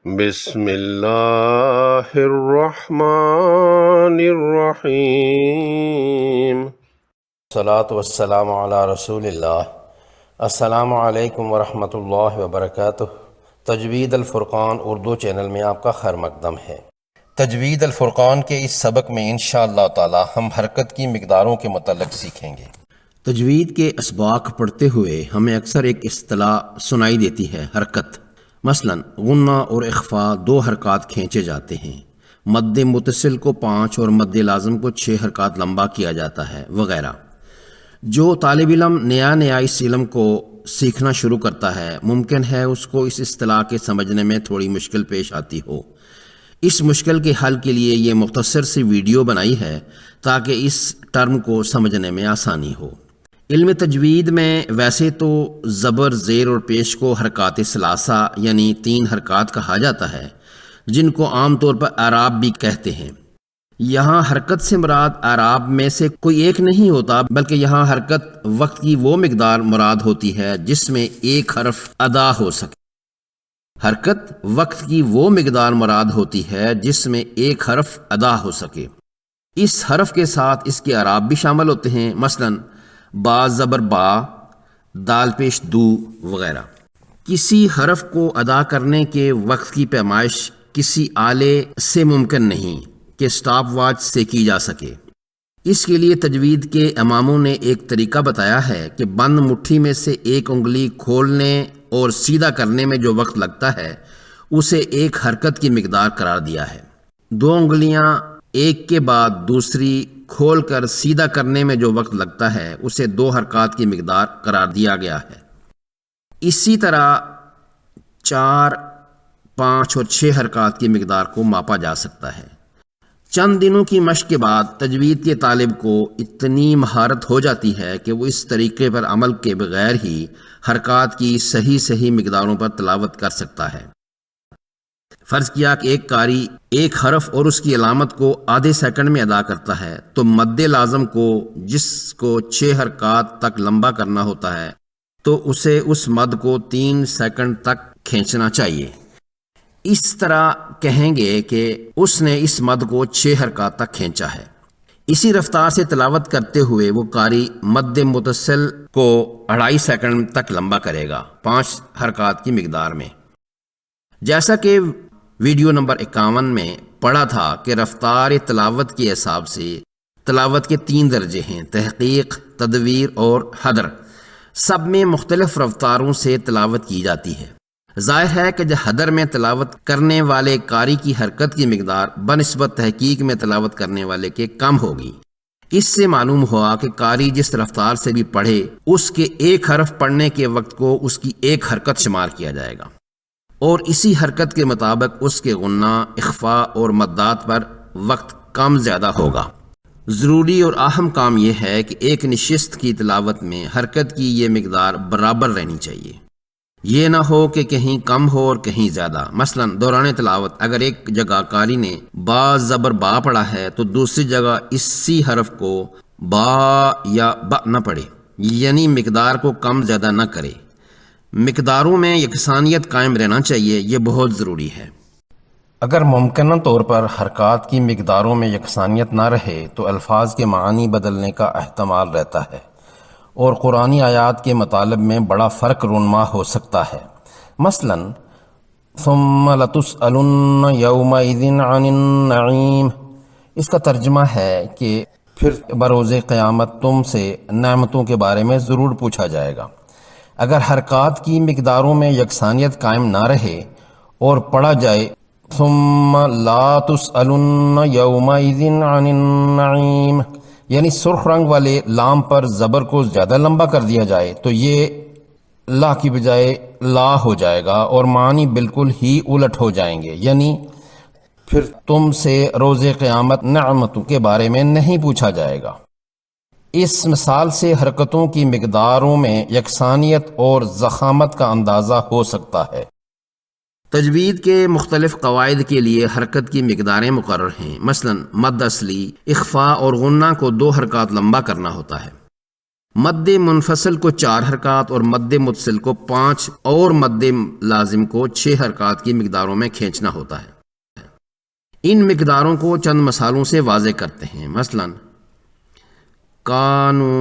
بسم اللہ الرحمن الرحیم۔ الصلاۃ والسلام علی رسول اللہ۔ السلام علیکم ورحمۃ اللہ وبرکاتہ۔ تجوید الفرقان اردو چینل میں آپ کا خیر مقدم ہے۔ تجوید الفرقان کے اس سبق میں انشاءاللہ تعالی ہم حرکت کی مقداروں کے متعلق سیکھیں گے۔ تجوید کے اسباق پڑھتے ہوئے ہمیں اکثر ایک اصطلاح سنائی دیتی ہے، حرکت۔ مثلا غنہ اور اخفاء 2 حرکات کھینچے جاتے ہیں، مد متصل کو 5 اور مد لازم کو 6 حرکات لمبا کیا جاتا ہے وغیرہ۔ جو طالب علم نیا اس علم کو سیکھنا شروع کرتا ہے، ممکن ہے اس کو اس اصطلاح کے سمجھنے میں تھوڑی مشکل پیش آتی ہو۔ اس مشکل کے حل کے لیے یہ مختصر سی ویڈیو بنائی ہے تاکہ اس ٹرم کو سمجھنے میں آسانی ہو۔ علم تجوید میں ویسے تو زبر، زیر اور پیش کو حرکات ثلاثہ یعنی 3 حرکات کہا جاتا ہے، جن کو عام طور پر اعراب بھی کہتے ہیں۔ یہاں حرکت سے مراد اعراب میں سے کوئی ایک نہیں ہوتا، بلکہ یہاں حرکت وقت کی وہ مقدار مراد ہوتی ہے جس میں ایک حرف ادا ہو سکے۔ حرکت وقت کی وہ مقدار مراد ہوتی ہے جس میں ایک حرف ادا ہو سکے۔ اس حرف کے ساتھ اس کے اعراب بھی شامل ہوتے ہیں، مثلاً با زبر با، دال پیش دو وغیرہ۔ کسی حرف کو ادا کرنے کے وقت کی پیمائش کسی آلے سے ممکن نہیں کہ سٹاپ واچ سے کی جا سکے۔ اس کے لیے تجوید کے اماموں نے ایک طریقہ بتایا ہے کہ بند مٹھی میں سے ایک انگلی کھولنے اور سیدھا کرنے میں جو وقت لگتا ہے اسے ایک حرکت کی مقدار قرار دیا ہے۔ 2 انگلیاں ایک کے بعد دوسری کھول کر سیدھا کرنے میں جو وقت لگتا ہے اسے 2 حرکات کی مقدار قرار دیا گیا ہے۔ اسی طرح 4، 5 اور 6 حرکات کی مقدار کو ماپا جا سکتا ہے۔ چند دنوں کی مشق کے بعد تجوید کے طالب کو اتنی مہارت ہو جاتی ہے کہ وہ اس طریقے پر عمل کے بغیر ہی حرکات کی صحیح مقداروں پر تلاوت کر سکتا ہے۔ فرض کیا کہ ایک قاری ایک حرف اور اس کی علامت کو آدھے سیکنڈ میں ادا کرتا ہے، تو مد لازم کو جس کو 6 حرکات تک لمبا کرنا ہوتا ہے تو اسے اس مد کو 3 سیکنڈ تک کھینچنا چاہیے۔ اس طرح کہیں گے کہ اس نے اس مد کو 6 حرکات تک کھینچا ہے۔ اسی رفتار سے تلاوت کرتے ہوئے وہ قاری مد متصل کو 2.5 سیکنڈ تک لمبا کرے گا 5 حرکات کی مقدار میں۔ جیسا کہ ویڈیو نمبر 51 میں پڑھا تھا کہ رفتار تلاوت کے حساب سے تلاوت کے 3 درجے ہیں، تحقیق، تدویر اور حدر۔ سب میں مختلف رفتاروں سے تلاوت کی جاتی ہے۔ ظاہر ہے کہ حدر میں تلاوت کرنے والے قاری کی حرکت کی مقدار بنسبت تحقیق میں تلاوت کرنے والے کے کم ہوگی۔ اس سے معلوم ہوا کہ قاری جس رفتار سے بھی پڑھے اس کے ایک حرف پڑھنے کے وقت کو اس کی ایک حرکت شمار کیا جائے گا، اور اسی حرکت کے مطابق اس کے غنہ، اخفاء اور مدات پر وقت کم زیادہ ہوگا۔ ضروری اور اہم کام یہ ہے کہ ایک نشست کی تلاوت میں حرکت کی یہ مقدار برابر رہنی چاہیے۔ یہ نہ ہو کہ کہیں کم ہو اور کہیں زیادہ۔ مثلا دوران تلاوت اگر ایک جگہ قاری نے با زبر با پڑھا ہے تو دوسری جگہ اسی حرف کو با یا با نہ پڑھے، یعنی مقدار کو کم زیادہ نہ کرے۔ مقداروں میں یکسانیت قائم رہنا چاہیے، یہ بہت ضروری ہے۔ اگر ممکنہ طور پر حرکات کی مقداروں میں یکسانیت نہ رہے تو الفاظ کے معنی بدلنے کا احتمال رہتا ہے، اور قرآنی آیات کے مطالب میں بڑا فرق رونما ہو سکتا ہے۔ مثلا ثم لتسألن یومئذ عن النعیم، اس کا ترجمہ ہے کہ پھر بروز قیامت تم سے نعمتوں کے بارے میں ضرور پوچھا جائے گا۔ اگر حرکات کی مقداروں میں یکسانیت قائم نہ رہے اور پڑھا جائے ثم لا تسألن یومئذ عن النعیم، یعنی سرخ رنگ والے لام پر زبر کو زیادہ لمبا کر دیا جائے تو یہ لا کی بجائے لا ہو جائے گا اور معنی بالکل ہی الٹ ہو جائیں گے، یعنی پھر تم سے روز قیامت نعمتوں کے بارے میں نہیں پوچھا جائے گا۔ اس مثال سے حرکتوں کی مقداروں میں یکسانیت اور ضخامت کا اندازہ ہو سکتا ہے۔ تجوید کے مختلف قواعد کے لیے حرکت کی مقداریں مقرر ہیں۔ مثلا مد اصلی، اخفاء اور غنہ کو 2 حرکات لمبا کرنا ہوتا ہے۔ مد منفصل کو 4 حرکات اور مد متصل کو 5 اور مد لازم کو 6 حرکات کی مقداروں میں کھینچنا ہوتا ہے۔ ان مقداروں کو چند مثالوں سے واضح کرتے ہیں۔ مثلا کانو،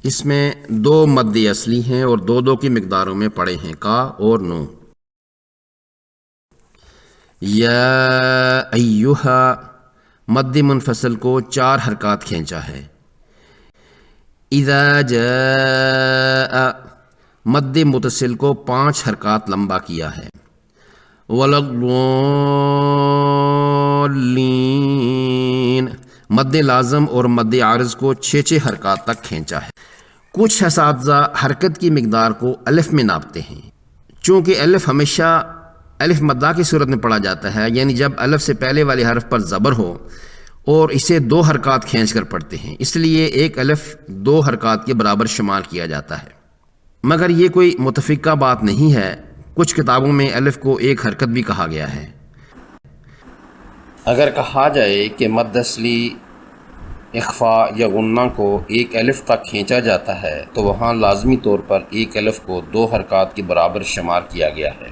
اس میں 2 مد اصلی ہیں اور 2 کی مقداروں میں پڑے ہیں، کا اور نو۔ یا ایہا، مد منفصل کو 4 حرکات کھینچا ہے۔ اذا جاء، مد متصل کو 5 حرکات لمبا کیا ہے۔ وَلَضَّالِّينَ، مد لازم اور مد عارض کو 6 حرکات تک کھینچا ہے۔ کچھ اساتذہ حرکت کی مقدار کو الف میں ناپتے ہیں، چونکہ الف ہمیشہ الف مدہ کی صورت میں پڑھا جاتا ہے، یعنی جب الف سے پہلے والے حرف پر زبر ہو، اور اسے 2 حرکات کھینچ کر پڑھتے ہیں، اس لیے ایک الف 2 حرکات کے برابر شمار کیا جاتا ہے۔ مگر یہ کوئی متفقہ بات نہیں ہے، کچھ کتابوں میں الف کو 1 حرکت بھی کہا گیا ہے۔ اگر کہا جائے کہ مد اصلی، اخفا یا غنہ کو 1 الف تک کھینچا جاتا ہے تو وہاں لازمی طور پر 1 الف کو 2 حرکات کے برابر شمار کیا گیا ہے۔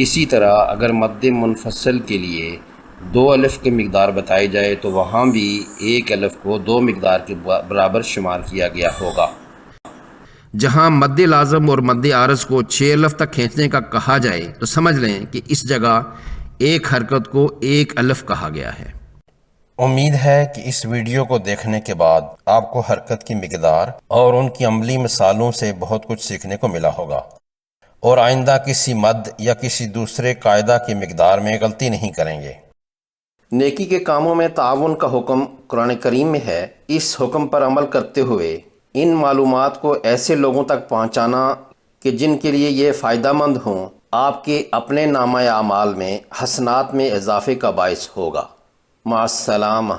اسی طرح اگر مد منفصل کے لیے 2 الف کی مقدار بتائی جائے تو وہاں بھی 1 الف کو 2 مقدار کے برابر شمار کیا گیا ہوگا۔ جہاں مد لازم اور مد عارض کو 6 الف تک کھینچنے کا کہا جائے تو سمجھ لیں کہ اس جگہ 1 حرکت کو 1 الف کہا گیا ہے۔ امید ہے کہ اس ویڈیو کو دیکھنے کے بعد آپ کو حرکت کی مقدار اور ان کی عملی مثالوں سے بہت کچھ سیکھنے کو ملا ہوگا، اور آئندہ کسی مد یا کسی دوسرے قاعدہ کی مقدار میں غلطی نہیں کریں گے۔ نیکی کے کاموں میں تعاون کا حکم قرآن کریم میں ہے۔ اس حکم پر عمل کرتے ہوئے ان معلومات کو ایسے لوگوں تک پہنچانا کہ جن کے لیے یہ فائدہ مند ہوں، آپ کے اپنے نامہ اعمال میں حسنات میں اضافے کا باعث ہوگا۔ مع السلامہ۔